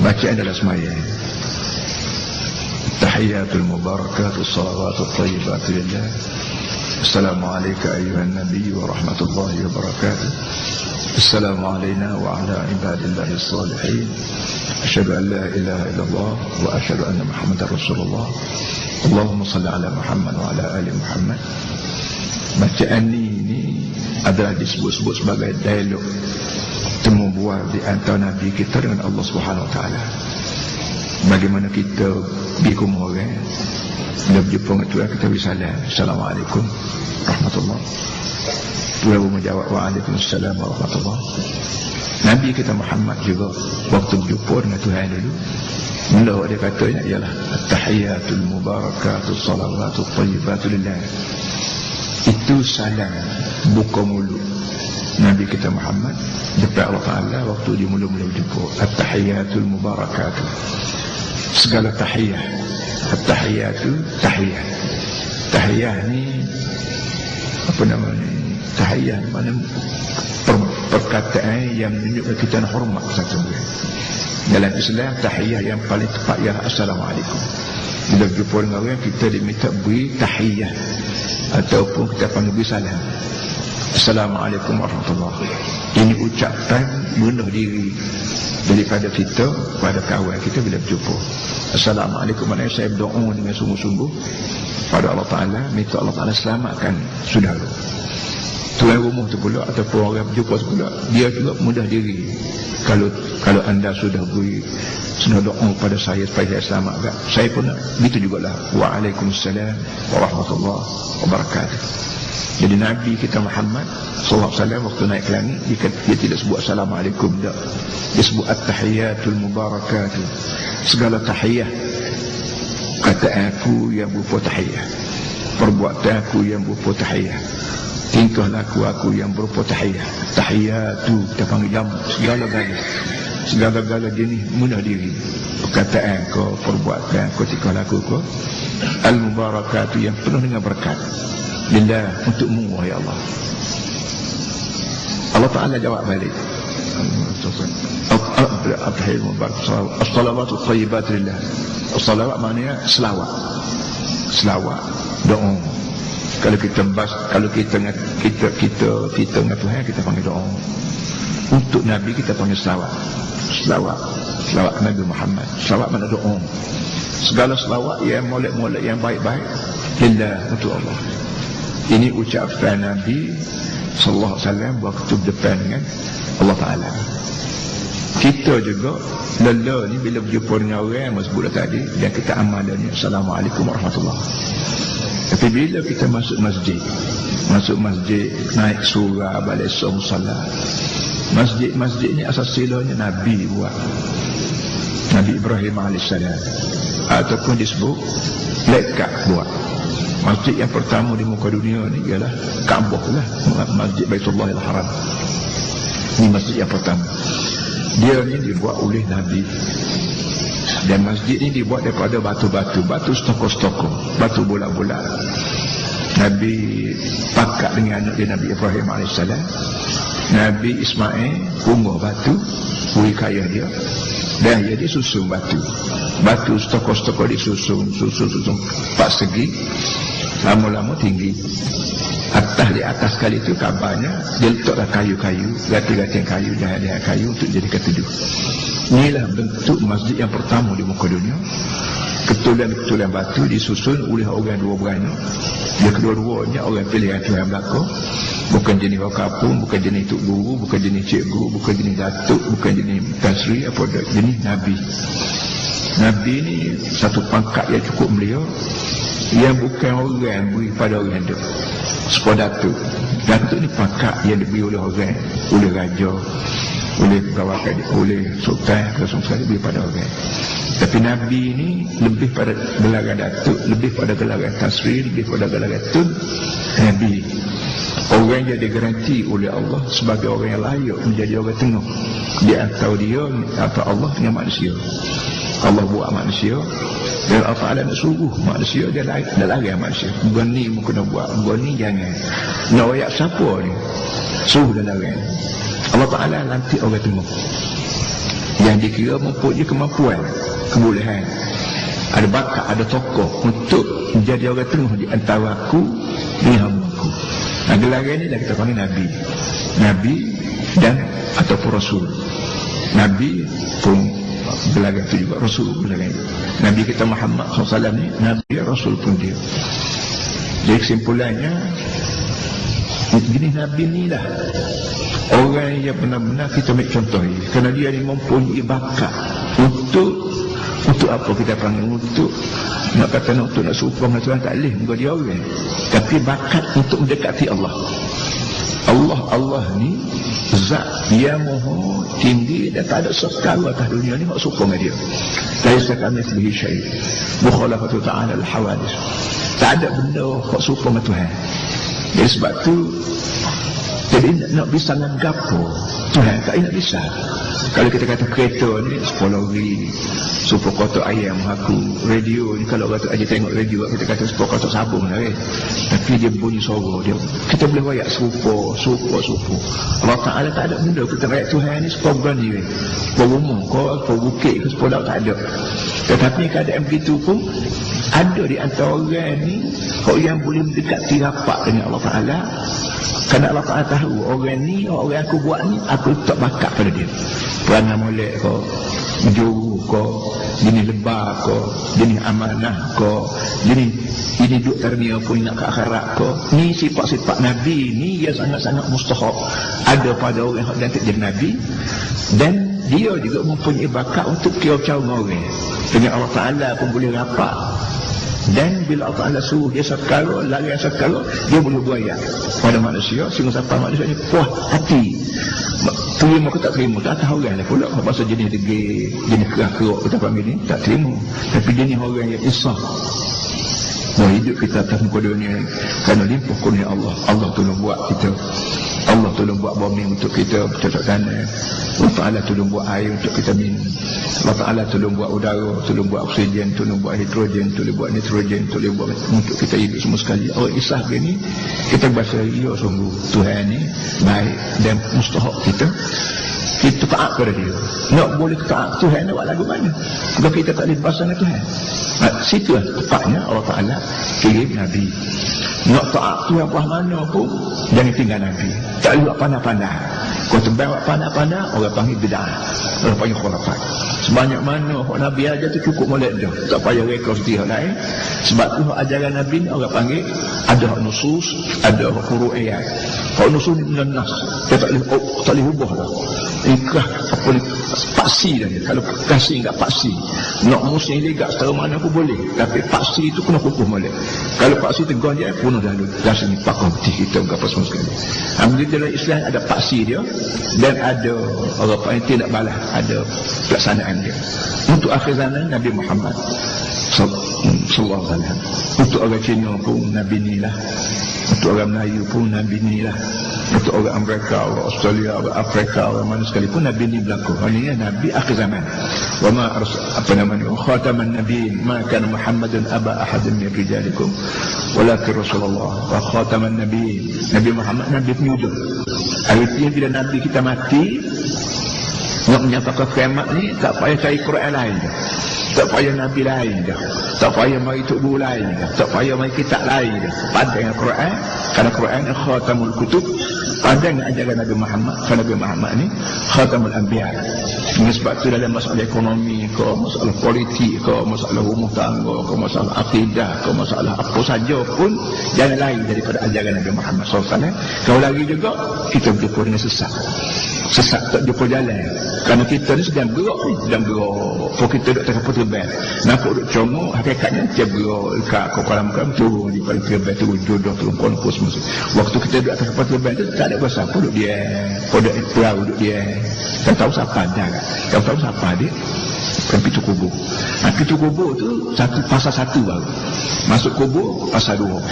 bacaan adalah sembahyang. Tahiyatul mubarakatus salawatut thayyibatul lillah. Assalamualaikum ayuhan nabi wa rahmatullahi wa barakatuh. Assalamu alayna wa ala ibadillahi salihin. Asyhadu an la ilaha illallah wa asyhadu anna Muhammadar Rasulullah. Allahumma salli ala Muhammad wa ala ali Muhammad. Bacaan ini adalah disebut-sebut sebagai dialog temu bual di antara Nabi kita dengan Allah Subhanahu Wa Taala. Bagaimana kita bikum orang bila berjumpa dengan Tuhan, kita bersalam, Assalamualaikum warahmatullahi. Tuhan menjawab, Waalaikumsalam warahmatullahi. Nabi kita Muhammad juga waktu berjumpa dengan Tuhan dulu, mula dia katanya ialah at-tahiyatul mubarakatus salawatut thayyibatul lillah. Itu salam buka mulut Nabi kita Muhammad depan Allah Ta'ala waktu dia mula-mula berjumpa. At-tahiyatul mubarakatuh, segala tahiyah. At-tahiyatu tahiyah. Tahiyah ni apa namanya? Tahiyah mana perkataan yang menunjukkan kita nak hormat satu orang. Dalam Islam tahiyah yang paling tepat ialah assalamualaikum. Bila berjumpa dengan orang, kita diminta beri tahiyah ataupun kita panggil beri salam. Assalamualaikum warahmatullahi. Ini ucapan bunuh diri daripada kita pada kawan kita bila berjumpa. Assalamualaikum, maknanya saya berdoa dengan sungguh-sungguh pada Allah Ta'ala, minta Allah Ta'ala selamatkan saudara. Tuan rumah tu pula ataupun orang berjumpa tu pula, dia juga mudah diri. Kalau anda sudah beri doa pada saya supaya saya selamat, saya pun begitu jugalah. Waalaikumsalam warahmatullahi wabarakatuh. Jadi Nabi kita Muhammad sallallahu alaihi wasallam waktu naik ke langit, dia tidak sebut assalamualaikum, dah. Dia sebut at-tahiyatul mubarakatuh. Segala tahiyah, kata aku yang berupa tahiyah, perbuatan aku yang berupa tahiyah, tingkah laku aku yang berupa tahiyah. Tahiyatu kita panggil jam, segala-gala jenis mudah diri, perkataan kau, perbuatan kau, tingkah laku kau, al-mubarakatuh yang penuh dengan berkat. Lillah, untukmu wahai Allah. Allah Ta'ala jawab balik, as-salawatut thayyibatul lillah. As-salawat maknanya selawat. Selawat, doa. Kalau kita dengan Tuhan, kita panggil doa. Untuk Nabi kita panggil selawat. Selawat Nabi Muhammad. Selawat mana doa. Segala selawat yang molek-molek, yang baik-baik, lillah, untuk Allah. Ini ucapan Nabi sallallahu alaihi wasallam waktu berdepan dengan Allah Ta'ala. Kita juga lelah ni bila berjumpa dengan orang yang sebut tadi, dan kita amalannya assalamualaikum warahmatullahi. Tapi bila kita masuk masjid, naik surah, balik musalla, masjid ni asas silanya Nabi buat, Nabi Ibrahim alaihissalam, ataupun disebut Lekak buat. Masjid yang pertama di muka dunia ni ialah Kaabah lah, Masjid Baitullahil Haram. Ini masjid yang pertama. Dia ni dibuat oleh Nabi. Dan masjid ni dibuat daripada batu-batu, batu stokol-stokol, batu bola-bola. Nabi pakat dengan anak dia Nabi Ibrahim AS. Nabi Ismail unggah batu, beri kaya dia, dan dia disusun batu. Batu stokol-stokol disusun 4 segi, lama-lama tinggi. Di atas kali itu kabarnya dia letaklah kayu-kayu, gati-gatian kayu, dahan-dahan kayu untuk jadi ketujuh. Inilah bentuk masjid yang pertama di muka dunia. Ketulan-ketulan batu disusun oleh orang dua beranak. Dia kedua-duanya orang pilihan Tuhan belakang. Bukan jenis orang kampung, bukan jenis tuk guru, bukan jenis cikgu, bukan jenis datuk, bukan jenis tasri, apa jenis Nabi. Nabi ni satu pangkat yang cukup mulia, yang bukan orang beri pada orang tu. Sepuluh datuk ni pangkat yang diberi oleh orang, oleh raja, oleh pegawai, oleh sultan, langsung sekali beri pada orang. Tapi Nabi ni lebih pada gelaran datuk, lebih pada gelaran tasri, lebih pada gelaran tun. Nabi orang yang digaranti oleh Allah sebagai orang yang layak menjadi orang tengah di antara dia atau Allah dengan manusia. Allah buat manusia, dan Allah Ta'ala nak suruh manusia, dia larang manusia. Bukan ni mu kena buat, bukan ni jangan. Nak wayak siapa ni? Suruh dan larang. Allah Ta'ala lantik orang tengah. yang dikira mempunyai kemampuan, kebolehan, ada bakat, ada tokoh untuk menjadi orang tengah di antara aku dengan hamba-Ku. Nah, gelaran ini dah kita panggil Nabi. Nabi dan ataupun Rasul. Nabi pun gelaran itu juga, Rasul gelaran itu. Nabi kita Muhammad SAW ni Nabi Rasul pun dia. Jadi kesimpulannya, jenis Nabi ni lah orang yang benar-benar kita ambil contoh ini, kerana dia ni mempunyai bakat untuk apa kita panggil, untuk nak kata untuk nak serupa dengan Tuhan tak boleh, muka dia orang, tapi bakat untuk mendekati Allah. Allah ni zat yang maha tinggi dan tak ada sekali atas dunia ni nak serupa dengan dia. Laisa kamitslihi syai', mukhalafatu ta'ala al-hawadis. Tak ada benda nak serupa dengan Tuhan. Jadi sebab tu, jadi nak bisa ngagapo Tuhan tak nak bisa. Kalau kita kata kereta ni 10 hari super kotak ayam aku, radio ni kalau kata aja tengok radio kita kata super kotak sabung lah tapi dia bunyi suara dia, kita boleh rayak serupa. Allah Ta'ala tak ada benda kita rayak Tuhan ni sepuluh berani sepuluh rumah sepuluh bukit ke sepuluh tak ada. Tetapi keadaan begitu pun ada di antara orang ni yang boleh mendekati rapat dengan Allah Ta'ala, kerana Allah Ta'ala tahu orang ni, orang aku buat ni aku tak bakat pada dia, perangai molek kau, menjuru kau, jenis lebar kau, jenis amanah kau, jenis ini duduk ternia pun nak ke akhirat kau. Ni sifat-sifat Nabi ni yang sangat-sangat mustahab ada pada orang yang nanti jadi Nabi. Dan dia juga mempunyai bakat untuk kira-kira orang dengan Allah Ta'ala pun boleh rapat. Dan bila Allah Ta'ala suruh dia sekala, lari sekala, dia boleh buayak pada manusia, sehingga sampai manusia ni puas hati, terima ke tak terima, tak tahu orang lah pula. Pasal jenis degil, jenis kerak-kerak kita panggil ni, tak terima. Tapi jenis orang yang insaf bahawa hidup kita atas muka dunia kerana limpah kurnia Allah. Allah tolong buat kita, Allah tolong buat bumi untuk kita bercocok tanah, Allah Ta'ala tolong buat air untuk kita minum, Allah Ta'ala tolong buat udara, tolong buat oksigen, tolong buat hidrogen, tolong buat nitrogen, tolong buat untuk kita hidup semua sekali. Orang isah begini kita bahasa ya sungguh Tuhan ni baik dan mustahak kita taat kepada dia. Nak boleh taat Tuhan nak buat lagu mana kalau kita tak boleh bahasa dengan Tuhan. Situ lah tepatnya Allah Ta'ala kirim Nabi. Nak taat Tuhan buat mana pun jangan tinggal Nabi. Tak boleh buat pandai-pandai. Kau tembak buat pandai-pandai, orang panggil bid'ah, orang panggil khurafat. Sebanyak mana Nabi aja tu cukup molek dah, tak payah reka setiap lain. Sebab tu ajaran Nabi ni orang panggil ada nusus, ada furu'iyat. Kalau nusus ni benar nas, dia tak boleh ubah dah. Ikrah apa ni paksi dah dia. Kalau kasih enggak paksi, nak musim legak setara mana pun boleh, tapi paksi itu kena hukum molek. Kalau paksi tegur dia bunuh dah dulu. Dah sini pakam putih kita enggak apa semua sekali. Alhamdulillah dalam Islam ada paksi dia dan ada orang panggil tidak balas, ada pelaksanaan dia. Untuk akhir zaman Nabi Muhammad sallallahu alaihi wasallam. Untuk orang Cina pun Nabi ni lah. Untuk orang Melayu pun Nabi ni lah. Untuk orang Amerika, orang Australia, orang Afrika, orang mana sekalipun Nabi ni berlaku. Ini Nabi akhir zaman. Wa ma apa namanya? Khataman Nabiin, ma kana Muhammadun aba ahadin min rijalikum walakin Rasulullah wa khataman Nabiin. Nabi Muhammad Nabi penyudah. Artinya bila Nabi kita mati, nak menyatakan kiamat ni tak payah cari Quran lain dah. Tak payah Nabi lain dah. Tak payah mari tok guru lain dah. Tak payah mari kitab lain dah. Pandai dengan Quran, kerana Quran ni khatamul kutub. Pandai dengan ajaran Nabi Muhammad, kerana Nabi Muhammad ni khatamul anbiya. Sebab tu dalam masalah ekonomi ke, masalah politik ke, masalah rumah tangga ke, masalah akidah ke, masalah apa saja pun jangan lain daripada ajaran Nabi Muhammad SAW. Kalau lagi juga kita berjumpa dengan sesat tak jumpa jalan. Kerana kita ni sedang gerak kalau kita duduk tengah terbang nampak duduk comok, hakikatnya dia gerak kat kolam turun di pada terbang turun jodoh turun konfus semua. Waktu kita duduk tengah terbang tu tak ada kuasa apa duduk dia pada perahu duduk dia tak tahu siapa dah tak tahu siapa dia kan pintu kubur. Pintu kubur tu pasal satu baru masuk kubur pasal dua,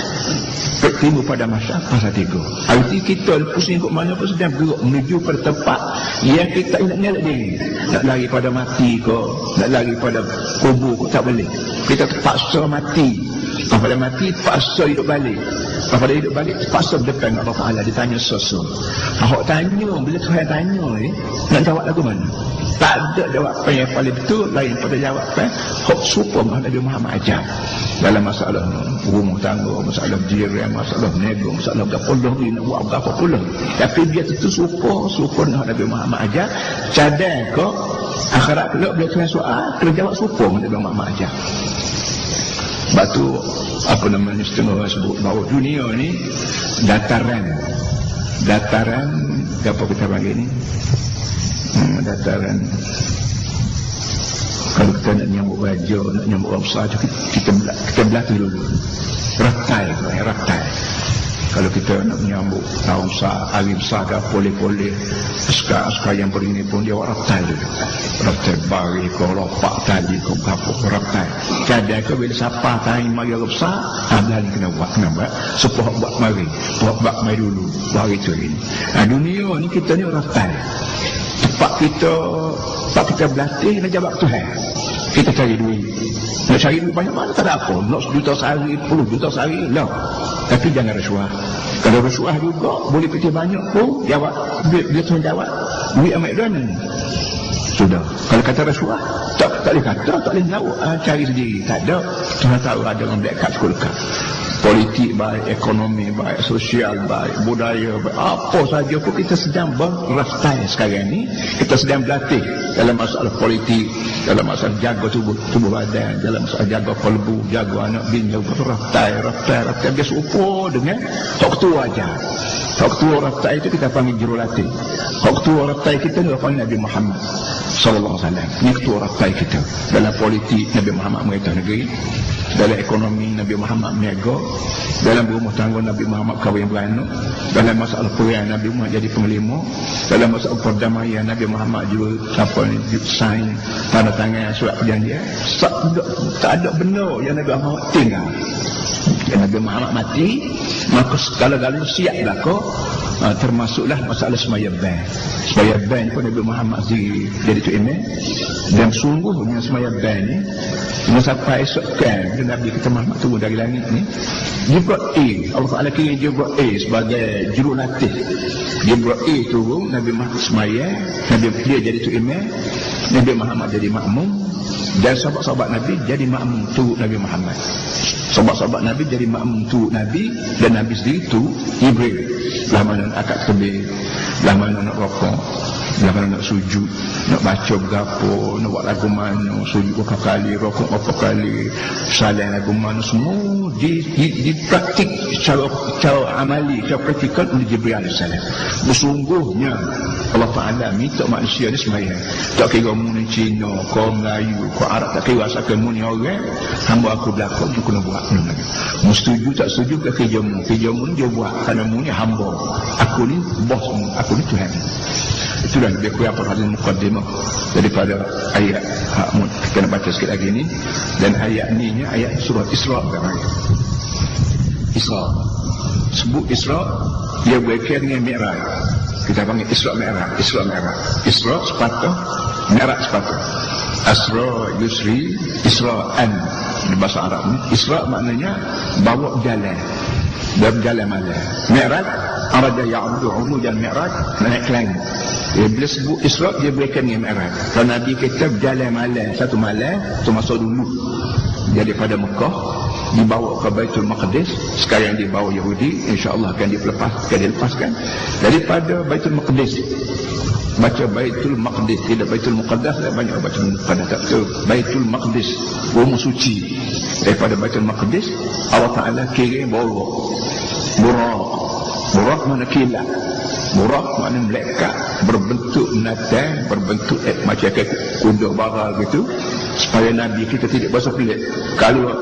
bertemu pada masa pasal tiga. Arti kita pusing ke mana pun sedang gerak menuju pada tempat yang kita nak ngelak diri. Nak lari pada mati ke, nak lari pada kubur ke, tak boleh. Kita terpaksa mati. Pada mati terpaksa hidup balik. Pada hidup balik terpaksa berdepan Allah Ta'ala. Ditanya sesuatu. Awak tanya, bila Tuhan tanya nak jawab lagu mana? Tak ada jawapan yang paling betul lain pada jawapan hak supaya Nabi Muhammad ajar dalam masalah rumah tangga, masalah jiran, masalah nego, masalah gapolah ni nak buat apa pula. Tapi dia tentu supaya Nabi Muhammad ajar. Cadang ke akhirat pula bila kena soal kena jawab supaya Nabi Muhammad ajar. Sebab tu apa namanya setengah orang sebut bahawa dunia ni dataran apa kita panggil ni, dataran. Kalau kita nak nyambut raja, nak nyambut orang besar, kita berlatih dulu. Ratai. Kalau kita nak menyambut orang besar, hari besar ke, boleh askar yang berini pun dia ratai dulu. Ratai bari ke, lopak tali ke, kapuk ratai. Kadang ke bila siapa tahu mari orang besar, lari kena buat. Sepuh buat mari dulu, hari tu ini. Dunia ni kita ni ratai. Tempat kita berlatih nak jawab Tuhan. Kita cari duit. Nak cari duit banyak mana tak ada apa. Nak 1 juta sehari, 10 juta sehari lah. Tapi jangan rasuah. Kalau rasuah juga boleh pergi banyak pun jawab. Dia Tuhan jawab. Duit amat dana ni. Sudah. Kalau kata rasuah, tak boleh kata, tak boleh jawab. Cari sendiri. Tak ada. Tuhan tahu ada orang dekat sekolah. Politik baik, ekonomi baik, sosial baik, budaya baik, apa saja pun kita sedang berraftai sekarang ni. Kita sedang berlatih dalam masalah politik, dalam masalah jaga tubuh badan, dalam masalah jaga kalbu, jaga anak bini, raftai. Dia serupa dengan hak tua aja. Hak tua raftai itu kita panggil jurulatih. Hak tua raftai kita ni panggil Nabi Muhammad sallallahu alaihi wasallam. Ini ketua raftai kita. Dalam politik Nabi Muhammad merintah negeri, dalam ekonomi Nabi Muhammad meniaga, dalam rumah tangga Nabi Muhammad kahwin beranak, dalam masalah perang Nabi Muhammad jadi pengelima, dalam masalah perdamaian Nabi Muhammad juga sign tanda tangan surat perjanjian. Tak ada benda yang Nabi Muhammad tinggal. Yang Nabi Muhammad mati, maka segala-galanya siap belaka. Termasuklah masalah sembahyang pun Nabi Muhammad jadi tu imam. Dan sungguhnya sembahyang ni sampai esok kan Nabi kita Muhammad turun dari langit ni, Jibril Allah Ta'ala kira Jibril sebagai jurulatih. Jibril turun, Nabi Muhammad sembahyang, dia jadi tu imam, Nabi Muhammad jadi makmum, dan sahabat-sahabat Nabi jadi makmum tu Nabi Muhammad. Sahabat-sahabat Nabi jadi makmum tu Nabi, dan Nabi sendiri tu Jibril. Lah mana nak akad tebing, lah mana nak rokok, lah mana nak sujud, nak baca berapa, nak buat lagu mana, sujud berapa kali, rokok berapa kali, salam lagu mana, semua dipraktik secara amali, secara praktikal oleh Jibril AS. Bersungguhnya Allah Ta'ala minta manusia ni sembahyang. Tak kira mu ni Cina, kau Melayu, kau Arab, tak kira asalkan mu ni orang, hamba aku belakang tu kena buat. Mu setuju tak setuju ke kerja mu ni dia buat, kerana mu ni hamba, aku ni bos mu, aku ni Tuhan. Itulah dia kurang hadis muqaddimah daripada ayat kita nak baca sikit lagi ni. Dan ayat ni ayat surah Isra. Sebut Isra, dia berkaitan dengan Mi'raj. Kita panggil Isra Mi'raj. Isra sepatah, Mi'raj sepatah. Asra yusri, Isra'an di bahasa Arab ni. Isra maknanya bawa jalan, berjalan malam. Mi'raj araja ya'budu urujan Mi'raj, naik ke langit. Bila sebut Isra, dia berkaitan dengan Mi'raj. Kalau Nabi kita berjalan malam, satu malam termasuk dulu dia daripada Mekah dibawa ke Baitul Maqdis. Sekarang dibawa Yahudi, insya-Allah akan dilepaskan daripada Baitul Maqdis. Baca Baitul Maqdis, tidak Baitul Muqaddas. Banyak Baitul Muqaddas, tak betul. Baitul Maqdis, rumah suci. Daripada Baitul Maqdis Allah Ta'ala kirim Burak mana kilat. Burak makna malaikat berbentuk binatang, berbentuk macam kuda bara gitu, supaya Nabi kita tidak berasa pelik. Kalau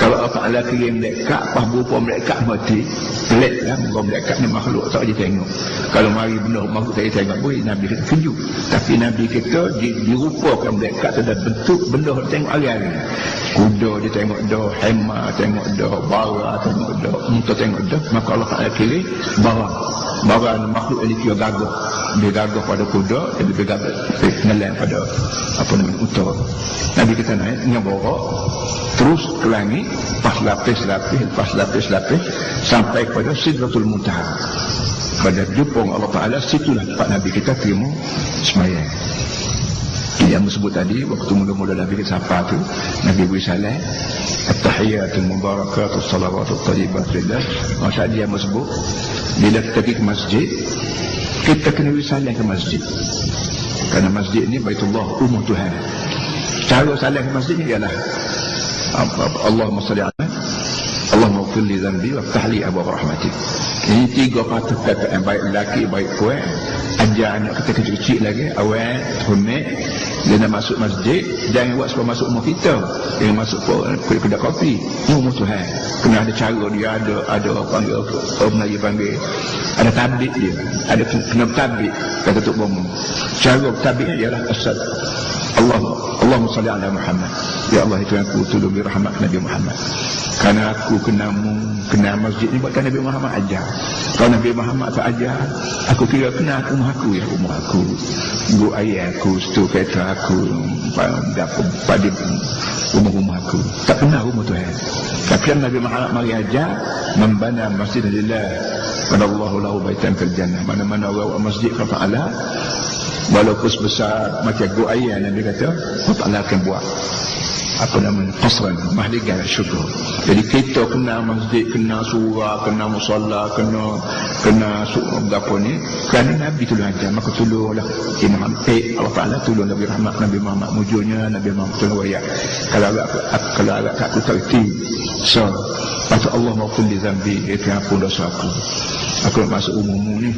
Allah Ta'ala kirim malaikat, pas berupa malaikat mati, pelik lah. Malaikat ni makhluk tak boleh tengok. Kalau mari benda makhluk tak boleh tengok, boleh Nabi kita kejut. Tapi Nabi kita dirupakan malaikat ada bentuk benda tengok hari-hari. Kuda dia tengok dah, hema tengok dah, bara tengok dah, unta tengok dah. Maka Allah Ta'ala kirim bara makhluk ini kira gagah. Dia gagah pada kuda, dan dia gagah ngelan pada apa namanya unta. Nabi kita naik dengan bara terus ke langit, pas lapis sampai kepada Sidratul Muntaha. Pada jumpa Allah Ta'ala, situlah tempat Nabi kita terima sembahyang. Yang disebut tadi waktu mula-mula Nabi sapa tu, Nabi beri salam, at-tahiyatul mubarakatus salawatut thayyibat lillah. Masa dia sebut bila kita pergi ke masjid, kita kena beri salam ke masjid. Kerana masjid ni Baitullah, rumah Tuhan. Cara salam ke masjid ni ialah Allahumma salli ala Allahumma ighfir li dhanbi waftah li abwaab rahmatik. Ini tiga kata yang baik lelaki, baik puan. Ajar anak kita kecil-kecil lagi, awal, hormat. Dia nak masuk masjid, jangan buat sebab masuk rumah kita. Jangan masuk kedai kopi. Rumah Tuhan. Kena ada cara dia, ada panggil, orang Melayu panggil. Ada tabik dia. Ada kena tabik, kata Tok Bomo. Cara tabiknya ialah asal. Allahumma salli ala Muhammad. Ya Allah, itu yang aku tolong rahmat Nabi Muhammad. Kerana aku kenal masjid ni buatkan Nabi Muhammad ajar. Kalau Nabi Muhammad tak ajar, aku kira kenal rumah aku, ya rumah aku, guru ayah aku, setu kereta aku, pada rumah aku. Tak kenal rumah Tuhan. Tapi Nabi Muhammad mari ajar, membana masjid lillah, qadallahu lahu baitan fil jannah. Mana-mana orang buat masjid kepada Allah, walaupun sebesar macam guru ayah, Nabi kata, Allah akan buat apa namanya qasran mahligan syukur. Jadi kita kena masjid, kena surah, kena musalla, kena apa ni, kerana Nabi tolong ajar, maka tolonglah Imam Allah Taala tolong Nabi rahmat Nabi Muhammad mujurnya Nabi Muhammad tolong wayak. Kalau agak aku terti, so patut Allah maafkan li zambi, itu ampun dosa aku nak masuk umummu ni.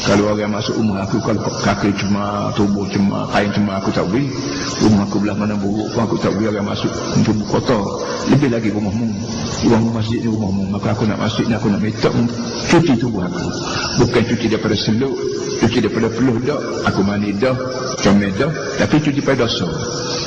Kalau orang masuk umum aku, kalau kaki cuma, tubuh cuma, kain cuma, aku tak boleh. Rumah aku belah mana buruk pun aku tak boleh. Orang masuk tubuh kotor, lebih lagi rumahmu, rumahmu masjid ni rumahmu. Maka aku nak masjid ni, aku nak minta cuci tubuh aku. Bukan cuci daripada seluk, cuci daripada peluh dah, aku mandi dah, comel dah, tapi cuci pada dosa.